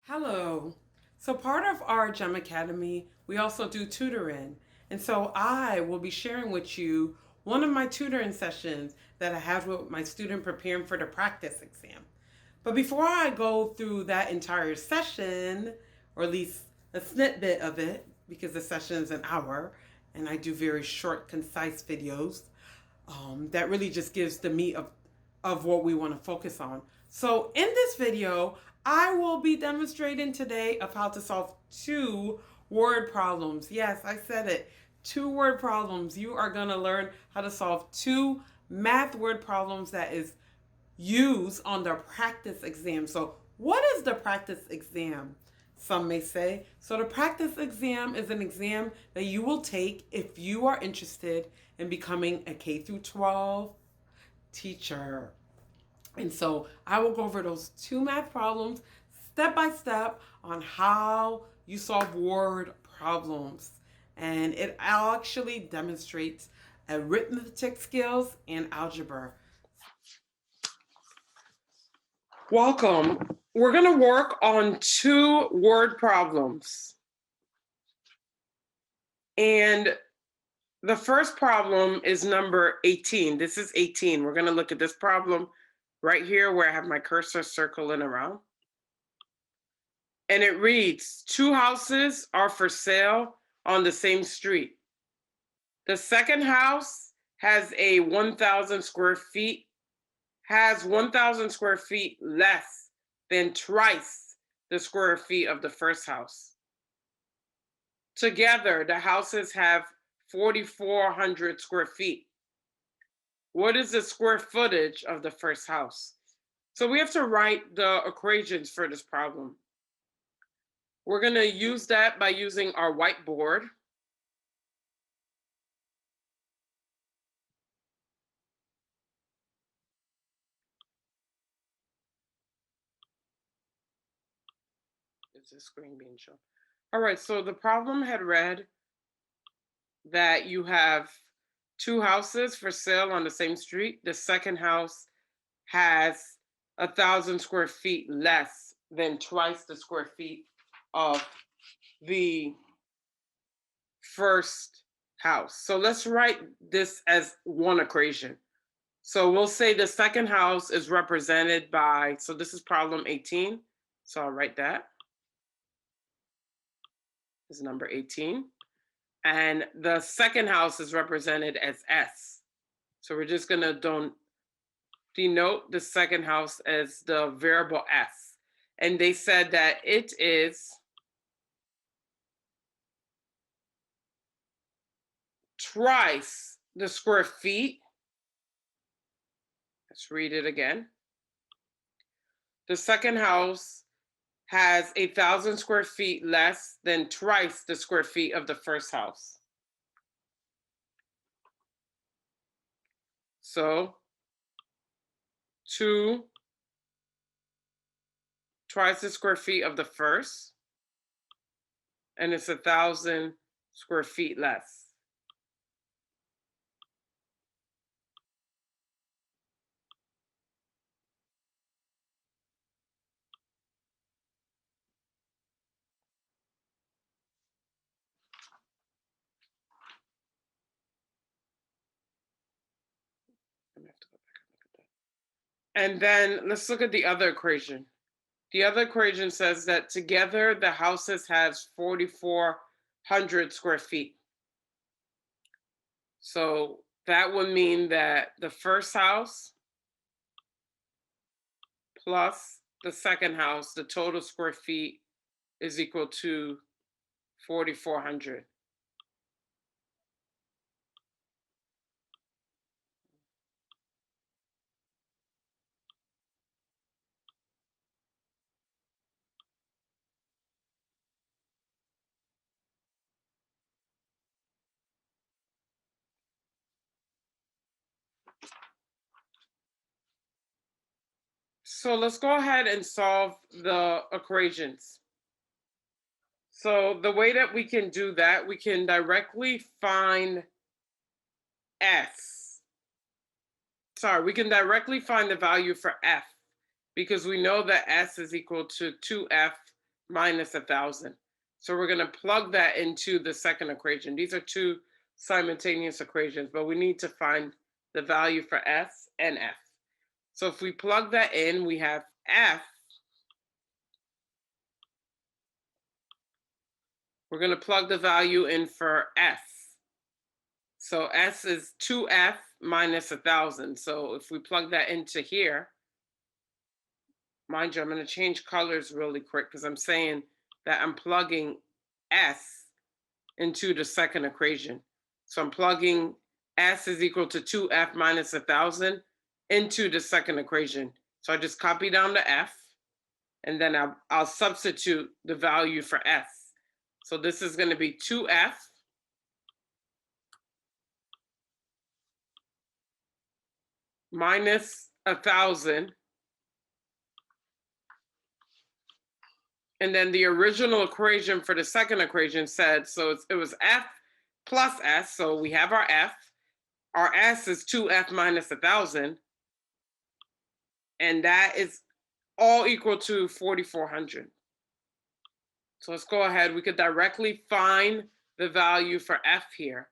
Hello. So, part of our GEM Academy, we also do tutoring. And so, I will be sharing with you one of my tutoring sessions that I had with my student preparing for the practice exam. But before I go through that entire session, or at least a snippet of it, because the session is an hour and I do very short, concise videos, that really just gives the meat of what we want to focus on. So in this video, I will be demonstrating today of how to solve two word problems. Yes, I said it. Two word problems. You are going to learn how to solve two math word problems that is used on the practice exam. So what is the practice exam? Some may say. So, the practice exam is an exam that you will take if you are interested in becoming a K through 12 teacher. And so, I will go over those two math problems step by step on how you solve word problems. And it actually demonstrates arithmetic skills and algebra. Welcome. We're going to work on two word problems. And the first problem is number 18. This is 18. We're going to look at this problem right here where I have my cursor circling around. And it reads, two houses are for sale on the same street. The second house has 1,000 square feet, has 1,000 square feet less than twice the square feet of the first house. Together, the houses have 4,400 square feet. What is the square footage of the first house? So we have to write the equations for this problem. We're going to use that by using our whiteboard. Is the screen being shown? All right, so the problem had read that you have two houses for sale on the same street. The second house has 1,000 square feet less than twice the square feet of the first house. So let's write this as one equation. So we'll say the second house is represented by, so this is problem 18. So I'll write that as number 18. And the second house is represented as S. So we're just going to denote the second house as the variable S. And they said that it is twice the square feet. Let's read it again. The second house has 1,000 square feet less than twice the square feet of the first house. So twice the square feet of the first, and it's 1,000 square feet less. I'm gonna have to go back and look at that. And then let's look at the other equation. The other equation says that together the houses has 4,400 square feet. So that would mean that the first house plus the second house, the total square feet is equal to 4,400. So let's go ahead and solve the equations. So the way that we can do that, we can directly find S. Sorry, we can directly find the value for F because we know that S is equal to 2F minus 1,000. So we're going to plug that into the second equation. These are two simultaneous equations, but we need to find the value for S and F. So if we plug that in, we have F. We're going to plug the value in for S. So S is 2F minus 1,000. So if we plug that into here, mind you, I'm going to change colors really quick because I'm saying that I'm plugging S into the second equation. So I'm plugging S is equal to 2F minus 1,000 into the second equation. So I just copy down the F, and then I'll substitute the value for S. So this is going to be 2F minus 1,000. And then the original equation for the second equation said, so it was F plus S. So we have our F. Our S is 2F minus 1,000. And that is all equal to 4,400. So let's go ahead. We could directly find the value for F here.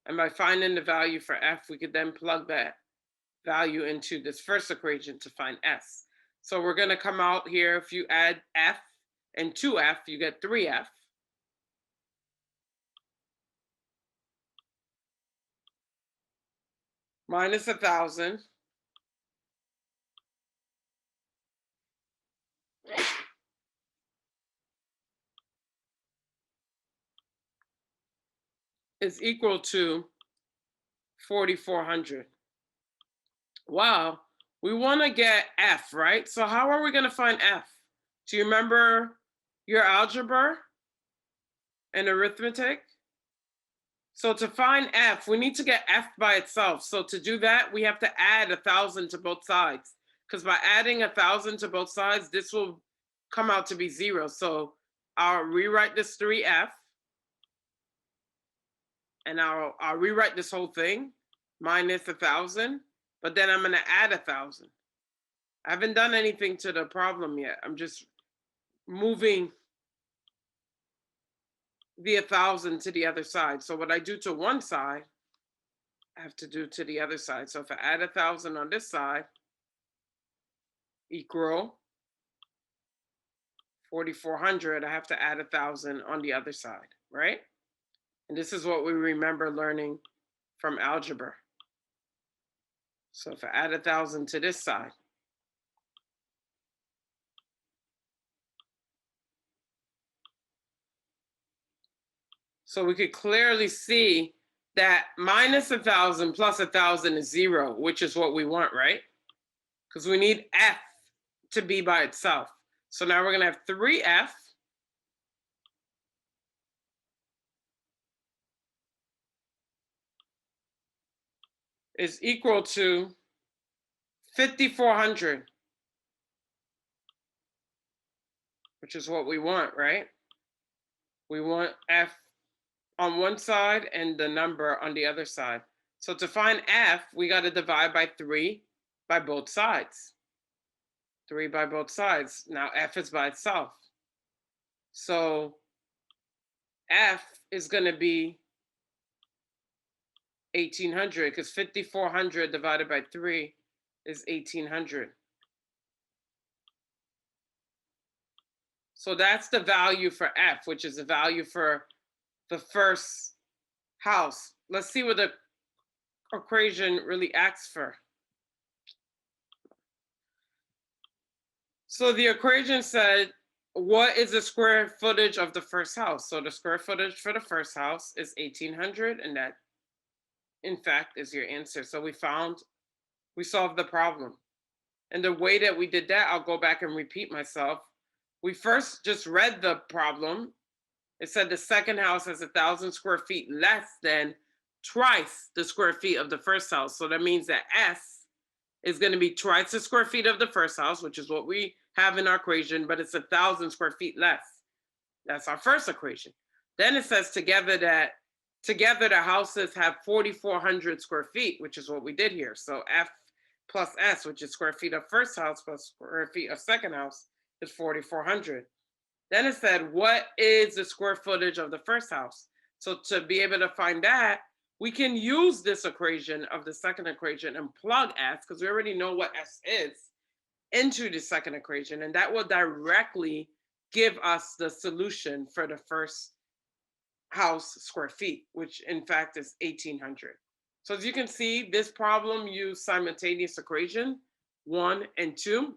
And by finding the value for F, we could then plug that value into this first equation to find S. So we're going to come out here. If you add F and 2F, you get 3F. Minus 1,000. Is equal to 4,400. Wow, we want to get F, right? So how are we going to find F? Do you remember your algebra and arithmetic? So to find F, we need to get F by itself. So to do that, we have to add 1,000 to both sides. Because by adding 1,000 to both sides, this will come out to be 0. So I'll rewrite this 3F. And I'll rewrite this whole thing, minus 1,000. But then I'm going to add 1,000. I haven't done anything to the problem yet. I'm just moving the 1,000 to the other side. So what I do to one side, I have to do to the other side. So if I add 1,000 on this side, equal 4,400, I have to add 1,000 on the other side, right? And this is what we remember learning from algebra. So if I add 1,000 to this side, so we could clearly see that minus 1,000 plus 1,000 is 0, which is what we want, right? Because we need F to be by itself. So now we're going to have 3F is equal to 5,400, which is what we want, right? We want F on one side and the number on the other side. So to find F, we got to divide by 3 by both sides. 3 by both sides. Now F is by itself. So F is going to be 1,800 because 5,400 divided by 3 is 1,800. So that's the value for F, which is the value for the first house. Let's see what the equation really asks for. So the equation said, what is the square footage of the first house? So the square footage for the first house is 1,800, and that, in fact, is your answer. So we solved the problem. And the way that we did that, I'll go back and repeat myself. We first just read the problem. It said the second house has 1,000 square feet less than twice the square feet of the first house. So that means that S is going to be twice the square feet of the first house, which is what we have in our equation, but it's 1,000 square feet less. That's our first equation. Then it says together the houses have 4,400 square feet, which is what we did here. So F plus S, which is square feet of first house plus square feet of second house, is 4,400. Then it said, what is the square footage of the first house? So to be able to find that, we can use this equation of the second equation and plug S, because we already know what S is, into the second equation. And that will directly give us the solution for the first house square feet, which in fact is 1800. So as you can see, this problem used simultaneous equation 1 and 2.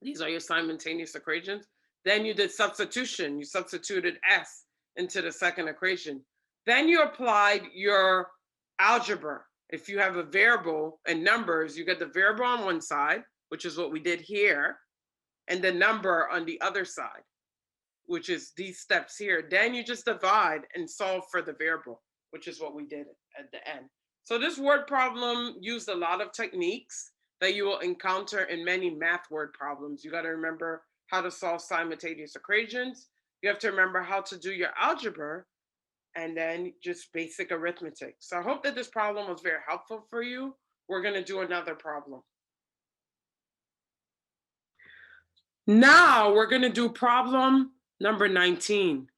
These are your simultaneous equations. Then you did substitution. You substituted S into the second equation. Then you applied your algebra. If you have a variable and numbers, you get the variable on one side, which is what we did here, and the number on the other side, which is these steps here. Then you just divide and solve for the variable, which is what we did at the end. So this word problem used a lot of techniques that you will encounter in many math word problems. You got to remember how to solve simultaneous equations. You have to remember how to do your algebra, and then just basic arithmetic. So I hope that this problem was very helpful for you. We're going to do another problem. Now we're going to do problem number 19.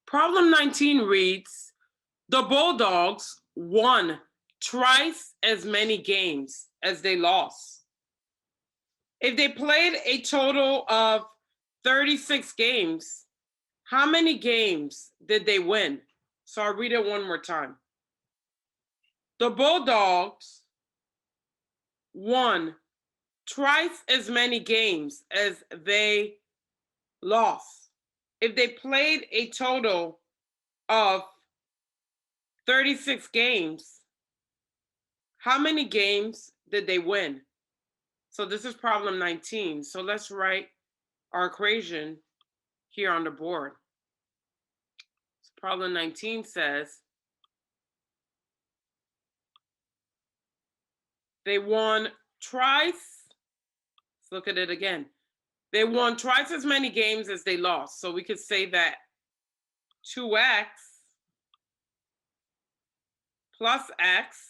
Problem 19 reads, the Bulldogs won twice as many games as they lost. If they played a total of 36 games, how many games did they win? So I'll read it one more time. The Bulldogs won twice as many games as they lost. If they played a total of 36 games, how many games did they win? So this is problem 19. So let's write our equation here on the board. So problem 19 says they won twice. Let's look at it again. They won twice as many games as they lost. So we could say that 2x plus x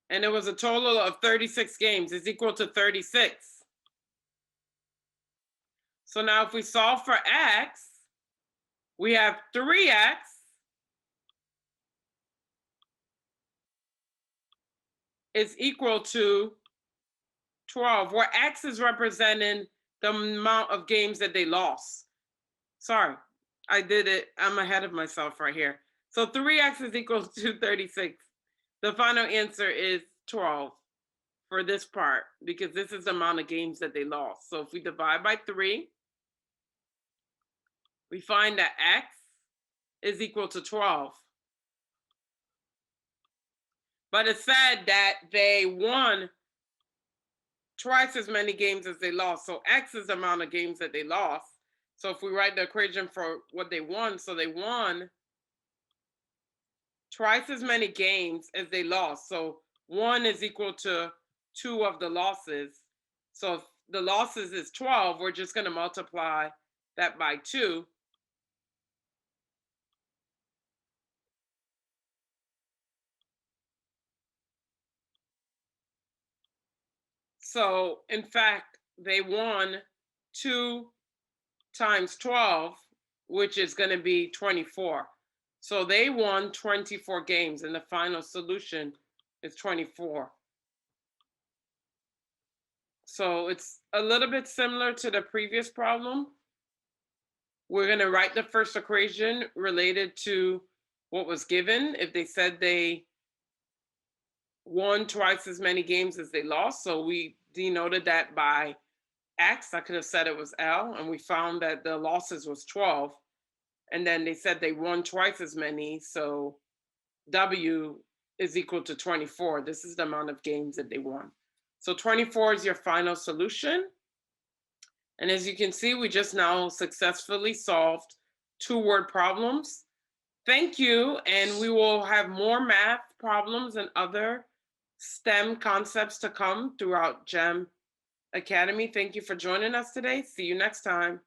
and it was a total of 36 games is equal to 36. So now if we solve for x, we have 3x is equal to 12, where x is representing the amount of games that they lost. Sorry, I did it. I'm ahead of myself right here. So 3x is equal to 36. The final answer is 12 for this part, because this is the amount of games that they lost. So if we divide by 3, we find that x is equal to 12. But it said that they won twice as many games as they lost. So x is the amount of games that they lost. So if we write the equation for what they won, so they won twice as many games as they lost. So 1 is equal to 2 of the losses. So if the losses is 12, we're just going to multiply that by 2. So in fact, they won 2 times 12, which is going to be 24. So they won 24 games, and the final solution is 24. So it's a little bit similar to the previous problem. We're going to write the first equation related to what was given. If they said they won twice as many games as they lost, so we denoted that by X. I could have said it was L, and we found that the losses was 12. And then they said they won twice as many, so W is equal to 24. This is the amount of games that they won. So 24 is your final solution. And as you can see, we just now successfully solved 2-word problems. Thank you, and we will have more math problems and other STEM concepts to come throughout GEM Academy. Thank you for joining us today. See you next time.